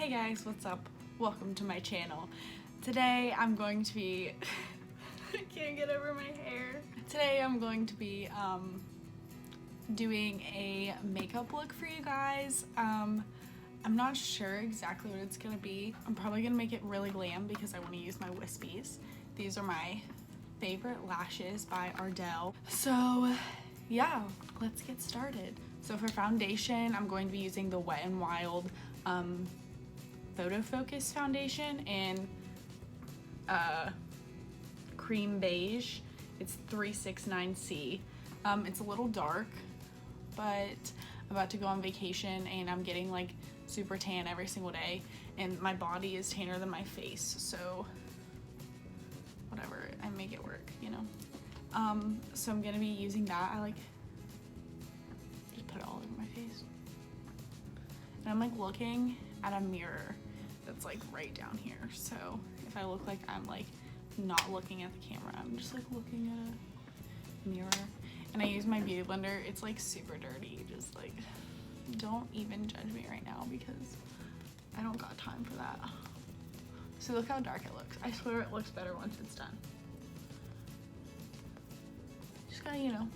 Hey guys, what's up? Welcome to my channel. Today I'm going to be I can't get over my hair. Today I'm going to be doing a makeup look for you guys. I'm not sure exactly what it's gonna be. I'm probably gonna make it really glam because I want to use my wispies. These are my favorite lashes by Ardell. So yeah, let's get started. So for foundation, I'm going to be using the Wet n Wild Photo Focus foundation in cream beige. It's 369C. It's a little dark, but I'm about to go on vacation and I'm getting like super tan every single day, and my body is tanner than my face, so whatever, I make it work, you know. So I'm gonna be using that. I like just put it all over my face, and I'm like looking at a mirror that's like right down here, so if I look like I'm like not looking at the camera, I'm just like looking at a mirror. And I use my beauty blender. It's like super dirty, just like don't even judge me right now because I don't got time for that. So look how dark it looks. I swear it looks better once it's done. Just gotta, you know,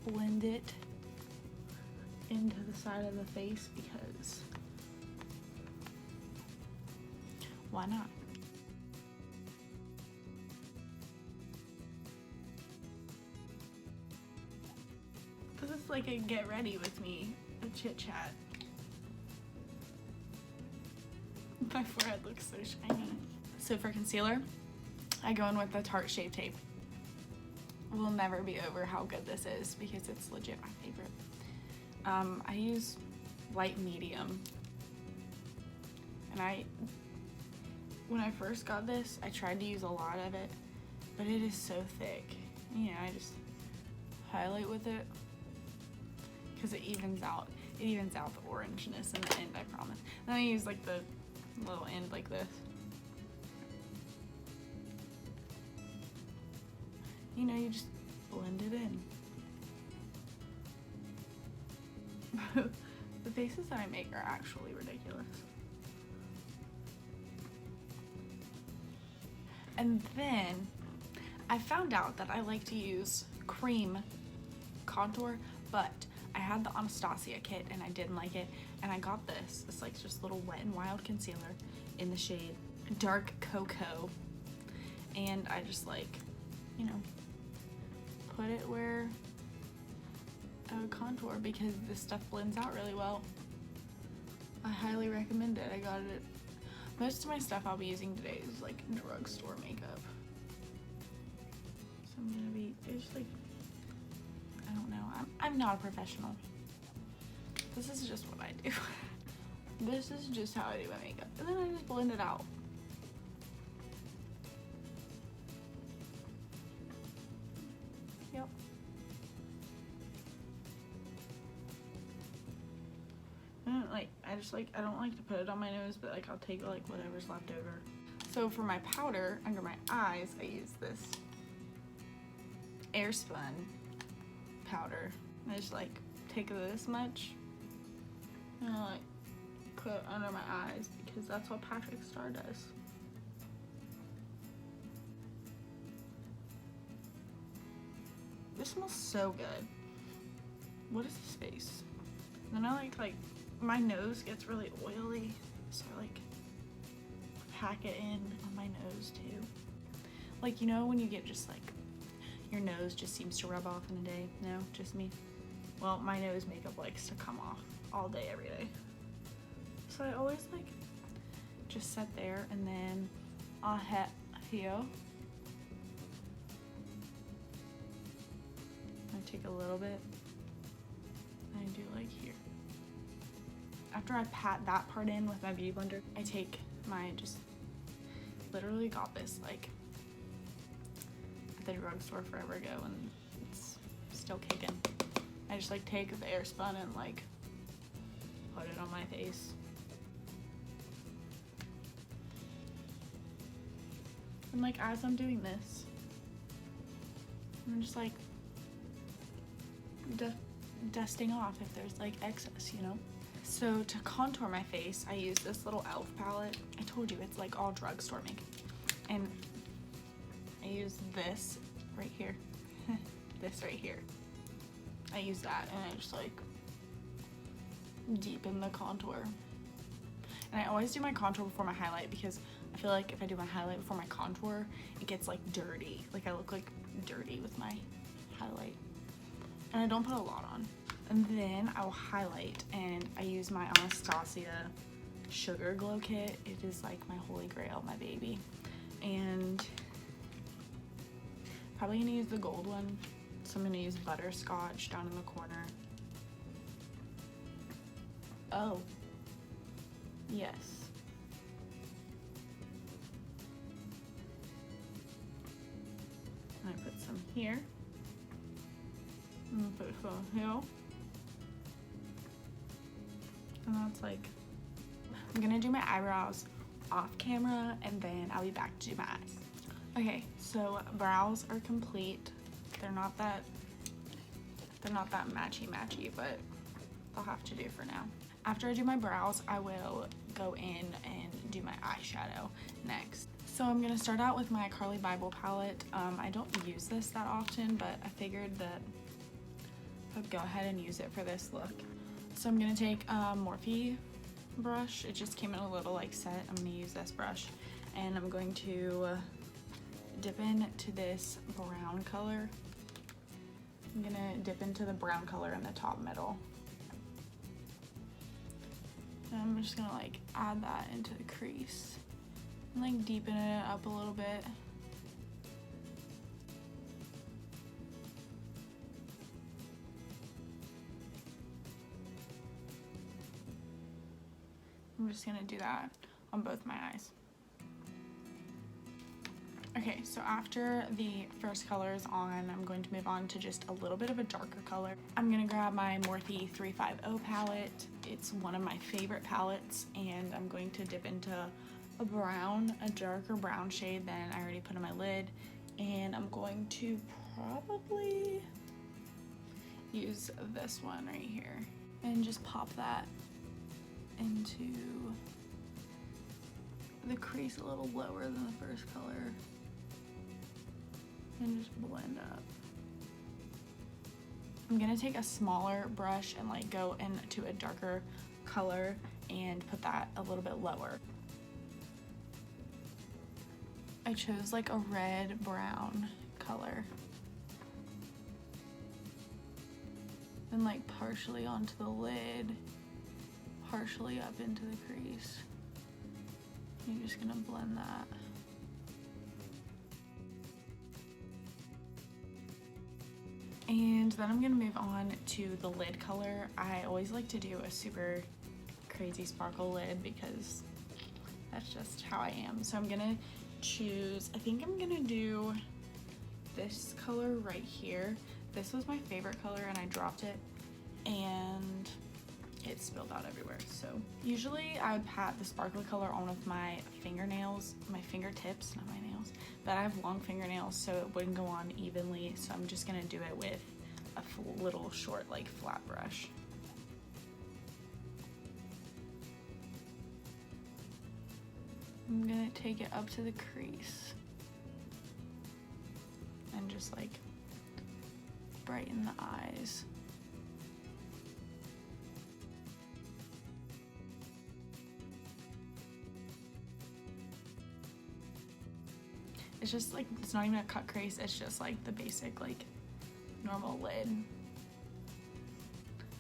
blend it into the side of the face because why not? This is like a get ready with me, a chit chat. My forehead looks so shiny. So for concealer, I go in with the Tarte Shape Tape. We'll never be over how good this is because it's legit my favorite. I use light medium, and when I first got this, I tried to use a lot of it, but it is so thick. You know, I just highlight with it because it evens out the orangeness in the end, I promise. And then I use like the little end like this. You know, you just blend it in. The faces that I make are actually ridiculous. And then I found out that I like to use cream contour, but I had the Anastasia kit and I didn't like it, and I got this. It's like just little Wet n Wild concealer in the shade Dark Cocoa, and I just like, you know, put it where I would contour because this stuff blends out really well. I highly recommend it. I got it. Most of my stuff I'll be using today is like drugstore makeup. So I'm gonna be, it's like, I don't know. I'm not a professional. This is just what I do. This is just how I do my makeup. And then I just blend it out. Yep. I don't like to put it on my nose, but like I'll take like whatever's left over. So for my powder under my eyes, I use this Airspun powder. I just like take this much and I like put it under my eyes because that's what Patrick Star does. This smells so good. What is this face? And then I like my nose gets really oily, so I like pack it in on my nose too. Like, you know when you get just like your nose just seems to rub off in a day? No, just me. Well, my nose makeup likes to come off all day, every day. So I always like just set there, and then I'll hit here. I take a little bit and I do like here. After I pat that part in with my beauty blender, I take my, just literally got this like at the drugstore forever ago and it's still kicking. I just like take the Airspun and like put it on my face. And like as I'm doing this, I'm just like dusting off if there's like excess, you know? So to contour my face, I use this little e.l.f. palette. I told you, it's like all drugstore makeup. And I use this right here. This right here. I use that and I just like deepen the contour. And I always do my contour before my highlight because I feel like if I do my highlight before my contour, it gets like dirty. Like I look like dirty with my highlight. And I don't put a lot on. And then I will highlight, and I use my Anastasia Sugar Glow Kit. It is like my holy grail, my baby. And probably gonna use the gold one. So I'm gonna use Butterscotch down in the corner. Oh, yes. I put some here. I'm gonna put some here. And that's like, I'm gonna do my eyebrows off camera and then I'll be back to do my eyes. Okay, so brows are complete. They're not that matchy, but I'll have to do for now. After I do my brows, I will go in and do my eyeshadow next. So I'm gonna start out with my Carly Bible palette. I don't use this that often, but I figured that I'd go ahead and use it for this look. So I'm gonna take a Morphe brush. It just came in a little like set. I'm gonna use this brush and I'm going to dip into this brown color. I'm gonna dip into the brown color in the top middle. And I'm just gonna like add that into the crease and like deepen it up a little bit. I'm just gonna do that on both my eyes. Okay, so after the first color is on, I'm going to move on to just a little bit of a darker color. I'm gonna grab my Morphe 350 palette. It's one of my favorite palettes, and I'm going to dip into a brown, a darker brown shade than I already put on my lid. And I'm going to probably use this one right here and just pop that into the crease a little lower than the first color and just blend up. I'm gonna take a smaller brush and like go into a darker color and put that a little bit lower. I chose like a red brown color and like partially onto the lid, partially up into the crease. You're just gonna blend that. And then I'm gonna move on to the lid color. I always like to do a super crazy sparkle lid because that's just how I am. So I'm gonna choose, I think I'm gonna do this color right here. This was my favorite color and I dropped it and it spilled out everywhere. So usually I would pat the sparkly color on with my fingernails, my fingertips, not my nails, but I have long fingernails so it wouldn't go on evenly. So I'm just gonna do it with a little short like flat brush. I'm gonna take it up to the crease and just like brighten the eyes. It's just like, it's not even a cut crease, it's just like the basic like normal lid.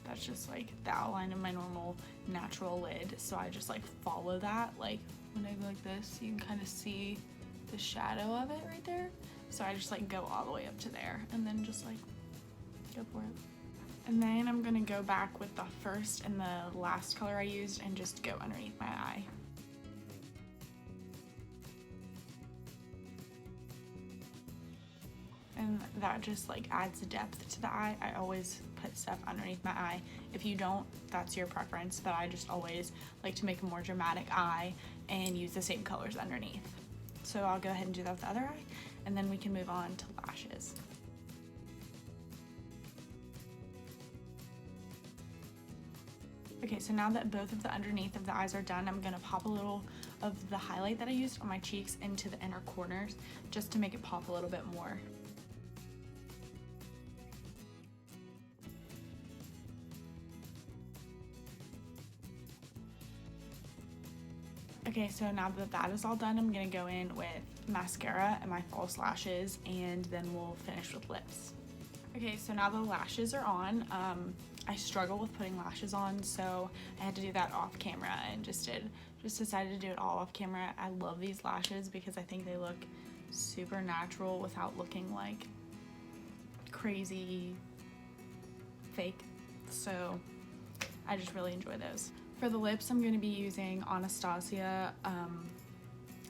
That's just like the outline of my normal natural lid. So I just like follow that. Like when I go like this, you can kind of see the shadow of it right there. So I just like go all the way up to there and then just like go for it. And then I'm gonna go back with the first and the last color I used and just go underneath my eye. And that just like adds depth to the eye. I always put stuff underneath my eye. If you don't, that's your preference, but I just always like to make a more dramatic eye and use the same colors underneath. So I'll go ahead and do that with the other eye, and then we can move on to lashes. Okay, so now that both of the underneath of the eyes are done, I'm gonna pop a little of the highlight that I used on my cheeks into the inner corners just to make it pop a little bit more. Okay, so now that that is all done, I'm gonna go in with mascara and my false lashes, and then we'll finish with lips. Okay, so now the lashes are on. I struggle with putting lashes on, so I had to do that off camera and just decided to do it all off camera. I love these lashes because I think they look super natural without looking like crazy fake. So I just really enjoy those. For the lips, I'm going to be using Anastasia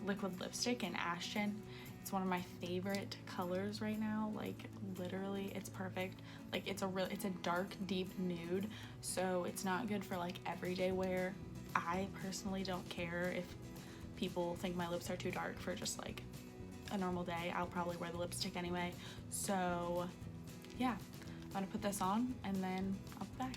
liquid lipstick in Ashton. It's one of my favorite colors right now. Like literally, it's perfect. Like it's a dark, deep nude, so it's not good for like everyday wear. I personally don't care if people think my lips are too dark for just like a normal day. I'll probably wear the lipstick anyway. So yeah, I'm gonna put this on and then I'll be back.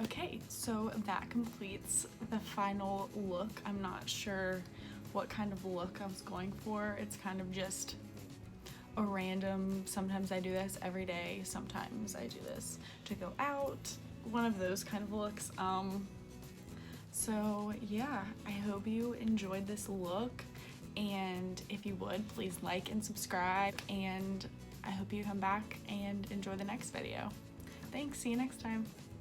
Okay, so that completes the final look. I'm not sure what kind of look I was going for. It's kind of just a random, sometimes I do this every day, sometimes I do this to go out, one of those kind of looks. So yeah, I hope you enjoyed this look, and if you would, please like and subscribe, and I hope you come back and enjoy the next video. Thanks, see you next time.